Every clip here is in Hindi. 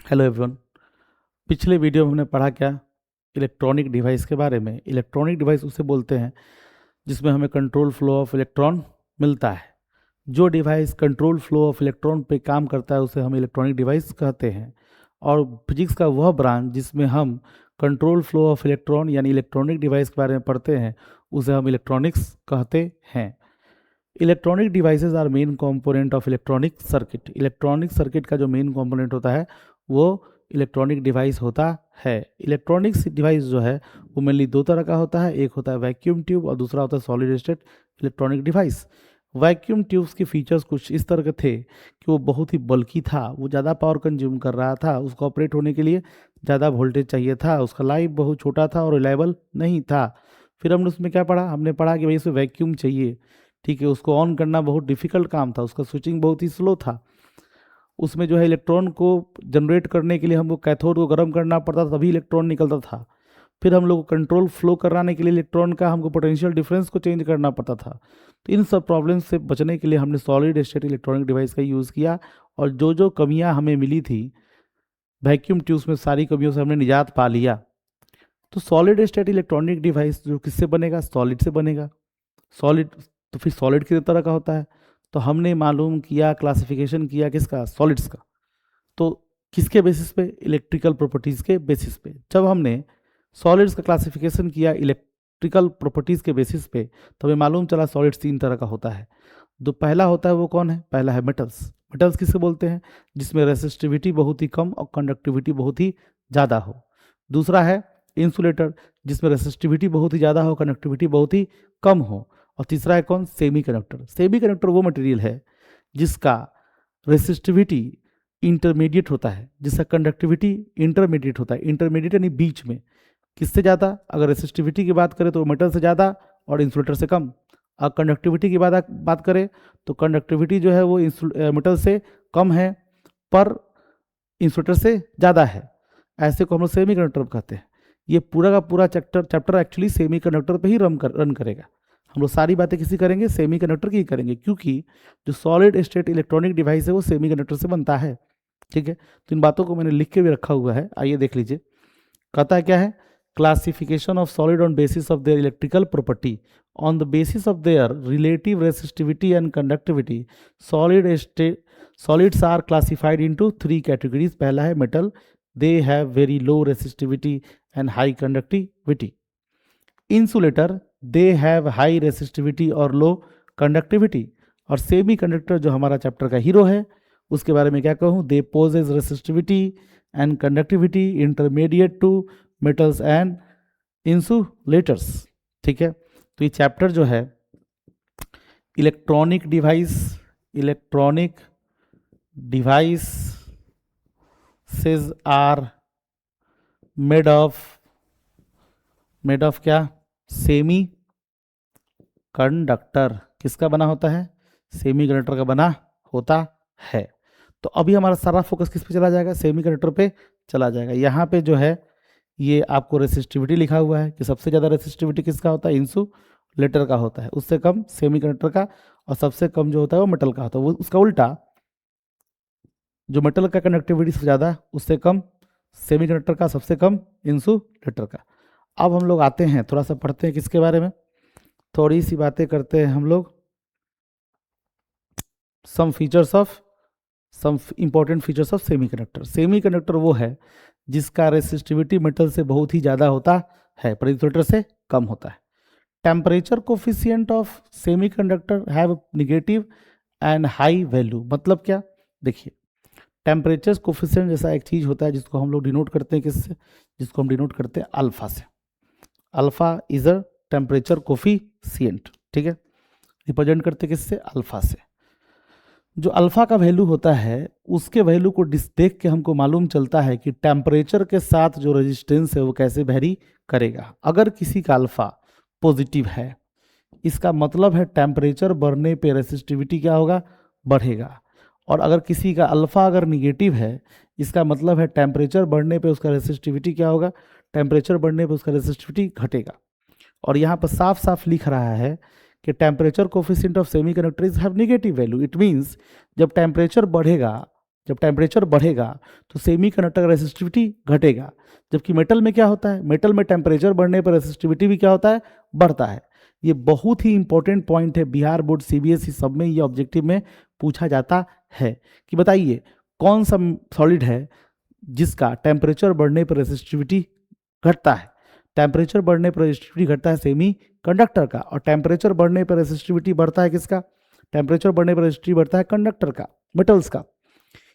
Hello everyone. पिछले वीडियो में हमने पढ़ा क्या? इलेक्ट्रॉनिक डिवाइस के बारे में। इलेक्ट्रॉनिक डिवाइस उसे बोलते हैं जिसमें हमें कंट्रोल फ्लो ऑफ इलेक्ट्रॉन मिलता है। जो device control flow of electron पे काम करता है उसे हम इलेक्ट्रॉनिक डिवाइस कहते हैं। और फिजिक्स का वह ब्रांच जिसमें हम कंट्रोल फ्लो ऑफ इलेक्ट्रॉन यानी इलेक्ट्रॉनिक डिवाइस के बारे में पढ़ते हैं उसे हम इलेक्ट्रॉनिक्स कहते हैं। Electronic devices are main component of electronic circuit. Electronic circuit का जो मेन कंपोनेंट होता है वो इलेक्ट्रॉनिक डिवाइस होता है। इलेक्ट्रॉनिक डिवाइस जो है वो मेनली दो तरह का होता है, एक होता है वैक्यूम ट्यूब और दूसरा होता है solid state electronic device. Vacuum tubes के फीचर्स कुछ इस तरह के थे कि वो बहुत ही बल्की था, वो ज़्यादा पावर कंज्यूम कर रहा था, उसको ऑपरेट होने के लिए ज़्यादा वोल्टेज चाहिए था, उसका लाइफ बहुत छोटा था और रिलायबल नहीं था। फिर हमने उसमें क्या पढ़ा? हमने पढ़ा कि भाई इसमें वैक्यूम चाहिए, ठीक है। उसको ऑन करना बहुत डिफिकल्ट काम था, उसका स्विचिंग बहुत ही स्लो था। उसमें जो है इलेक्ट्रॉन को जनरेट करने के लिए हमको कैथोड को गर्म करना पड़ता था तभी इलेक्ट्रॉन निकलता था। फिर हम लोग को कंट्रोल फ्लो कराने के लिए इलेक्ट्रॉन का हमको पोटेंशियल डिफरेंस को चेंज करना पड़ता था। तो इन सब प्रॉब्लम्स से बचने के लिए हमने सॉलिड स्टेट इलेक्ट्रॉनिक डिवाइस का यूज़ किया। और जो जो कमियां हमें मिली थी वैक्यूम ट्यूब्स में, सारी कमियों से हमने निजात पा लिया। तो सॉलिड स्टेट इलेक्ट्रॉनिक डिवाइस जो किससे बनेगा? सॉलिड से बनेगा। सॉलिड, तो फिर सॉलिड किस तरह का होता है? तो हमने मालूम किया, क्लासिफिकेशन किया किसका? सॉलिड्स का। तो किसके बेसिस पे? इलेक्ट्रिकल प्रॉपर्टीज़ के बेसिस पे। जब हमने सॉलिड्स का क्लासिफिकेशन किया इलेक्ट्रिकल प्रॉपर्टीज़ के बेसिस पे तो हमें मालूम चला सॉलिड्स तीन तरह का होता है। जो पहला होता है वो कौन है? पहला है मेटल्स। मेटल्स किससे बोलते हैं? जिसमें रेसिस्टिविटी बहुत ही कम और कंडक्टिविटी बहुत ही ज़्यादा हो। दूसरा है इंसुलेटर, जिसमें रेसिस्टिविटी बहुत ही ज़्यादा हो, कंडक्टिविटी बहुत ही कम हो। और तीसरा है कौन? Semi conductor. सेमी कंडक्टर वो मटेरियल है जिसका रेसिस्टिविटी इंटरमीडिएट होता है, जिसका कंडक्टिविटी इंटरमीडिएट होता है। इंटरमीडिएट यानी बीच में। किससे ज़्यादा? अगर रेसिस्टिविटी की बात करें तो मेटल से ज़्यादा और इंसुलेटर से कम। अगर कंडक्टिविटी की बात करें तो कंडक्टिविटी जो है वो मेटल से कम है पर इंसुलेटर से ज़्यादा है। ऐसे को हम लोग सेमी कंडक्टर कहते हैं। ये पूरा का पूरा चैप्टर एक्चुअली सेमी कंडक्टर पर ही रन करेगा। हम लोग सारी बातें किसी करेंगे? सेमी कंडक्टर की करेंगे, क्योंकि जो सॉलिड स्टेट इलेक्ट्रॉनिक डिवाइस है वो सेमी कंडक्टर से बनता है। ठीक है, तो इन बातों को मैंने लिख के भी रखा हुआ है, आइए देख लीजिए। कहता है क्या है? Classification of solid on basis of their electrical property on the basis of their relative resistivity and conductivity solids are classified into three categories. पहला है metal, they have very low resistivity and high conductivity. Insulator, they have high resistivity और लो कंडक्टिविटी। और सेमी कंडक्टर जो हमारा चैप्टर का हीरो है उसके बारे में क्या कहूँ? They possess resistivity and conductivity intermediate to metals and insulators. ठीक है, तो ये चैप्टर जो है electronic devices are made of क्या? Semiconductor. किसका बना होता है? सेमी कंडक्टर का बना होता है। तो अभी हमारा सारा फोकस किस पे चला जाएगा? सेमी कंडक्टर पे चला जाएगा। यहाँ पे जो है ये आपको रेसिस्टिविटी लिखा हुआ है कि सबसे ज़्यादा रेसिस्टिविटी किसका होता है? इंसुलेटर का होता है, उससे कम सेमी कंडक्टर का, और सबसे कम जो होता है वो मेटल का होता है। वो उसका उल्टा, जो मेटल का कंडक्टिविटी सबसे ज़्यादा उससे कम सेमी कंडक्टर का, सबसे कम इंसुलेटर का। अब हम लोग आते हैं, थोड़ा सा पढ़ते हैं किसके बारे में, थोड़ी सी बातें करते हैं हम लोग। Some important features of semiconductor. Semiconductor वो है जिसका रेसिस्टिविटी मेटल से बहुत ही ज़्यादा होता है पर इंसुलेटर से कम होता है। Temperature coefficient of semi conductor have negative and high value. मतलब क्या? देखिए, टेम्परेचर कोफिशिएंट जैसा एक चीज़ होता है जिसको हम लोग डिनोट करते हैं किससे? जिसको हम डिनोट करते हैं अल्फा से। Alpha is a temperature coefficient. ठीक है, रिप्रेजेंट करते किससे? अल्फा से। जो अल्फा का वैल्यू होता है उसके वैल्यू को देख के हमको मालूम चलता है कि टेम्परेचर के साथ जो रेजिस्टेंस है वो कैसे वेरी करेगा। अगर किसी का अल्फा पॉजिटिव है इसका मतलब है टेम्परेचर बढ़ने पे रेसिस्टिविटी क्या होगा? बढ़ेगा। और अगर किसी का अल्फा अगर निगेटिव है इसका मतलब है टेम्परेचर बढ़ने पे उसका रेसिस्टिविटी क्या होगा? टेम्परेचर बढ़ने पे उसका रेसिस्टिविटी घटेगा। और यहाँ पर साफ साफ लिख रहा है कि temperature coefficient of semi conductor is have negative value. It means जब टेम्परेचर बढ़ेगा जब टेम्परेचर बढ़ेगा तो सेमीकंडक्टर का रेसिस्टिविटी घटेगा, जबकि मेटल में क्या होता है, मेटल में टेम्परेचर बढ़ने पर रेसिस्टिविटी भी क्या होता है, बढ़ता है। ये बहुत ही इंपॉर्टेंट पॉइंट है, बिहार बोर्ड सीबीएसई सब में ये ऑब्जेक्टिव में पूछा जाता है कि बताइए कौन सा सॉलिड है जिसका टेम्परेचर बढ़ने पर रेसिस्टिविटी घटता है। टेम्परेचर बढ़ने पर रेसिस्टिविटी घटता है सेमी कंडक्टर का, और टेम्परेचर बढ़ने पर रेसिस्टिविटी बढ़ता है किसका, टेम्परेचर बढ़ने पर रेसिस्टिविटी बढ़ता है कंडक्टर का, मेटल्स का।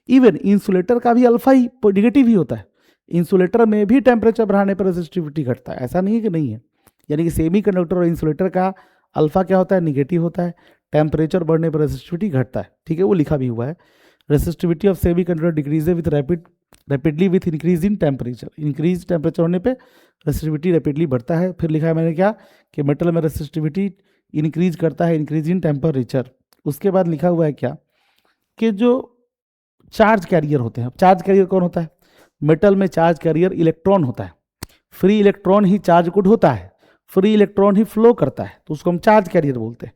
इवन इंसुलेटर का भी अल्फा ही निगेटिव ही होता है, इंसुलेटर में भी टेम्परेचर बढ़ाने पर रेसिस्टिविटी घटता है, ऐसा नहीं है कि नहीं है। यानी कि सेमी कंडक्टर और इंसुलेटर का अल्फा क्या होता है, निगेटिव होता है, टेम्परेचर बढ़ने पर रेसिस्टिविटी घटता है, ठीक है, वो लिखा भी हुआ है। Resistivity of semi conductor decrease with rapidly with increase in temperature, increase temperature होने पे रेसिस्टिविटी रैपिडली बढ़ता है। फिर लिखा है मैंने क्या कि मेटल में रेसिस्टिविटी इंक्रीज करता है, इंक्रीज इन टेम्परेचर। उसके बाद लिखा हुआ है क्या कि जो चार्ज कैरियर होते हैं, चार्ज कैरियर कौन होता है, मेटल में चार्ज कैरियर इलेक्ट्रॉन होता है, फ्री इलेक्ट्रॉन ही चार्ज गुड होता है, फ्री इलेक्ट्रॉन ही फ्लो करता है, तो उसको हम चार्ज कैरियर बोलते हैं।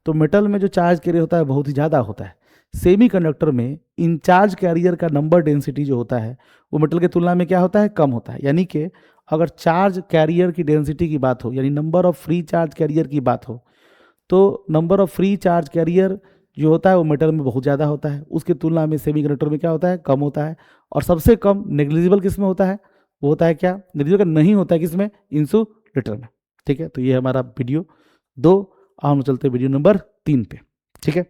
तो मेटल में जो चार्ज कैरियर होता है बहुत ही ज़्यादा होता है। सेमी कंडक्टर में इन चार्ज कैरियर का नंबर डेंसिटी जो होता है वो मेटल की तुलना में क्या होता है, कम होता है। यानी कि अगर चार्ज कैरियर की डेंसिटी की बात हो, यानी number of free charge carrier की बात हो, तो number of free charge carrier जो होता है वो मेटल में बहुत ज़्यादा होता है, उसकी तुलना में सेमी कंडक्टर में क्या होता है, कम होता है। और सबसे कम नेग्लिजिबल किस में होता है, वो होता है क्या, नेग्लिजिबल नहीं होता है किसमें, इंसुलेटर में। ठीक है, तो ये हमारा वीडियो 2, हम चलते वीडियो नंबर 3 पे। ठीक है।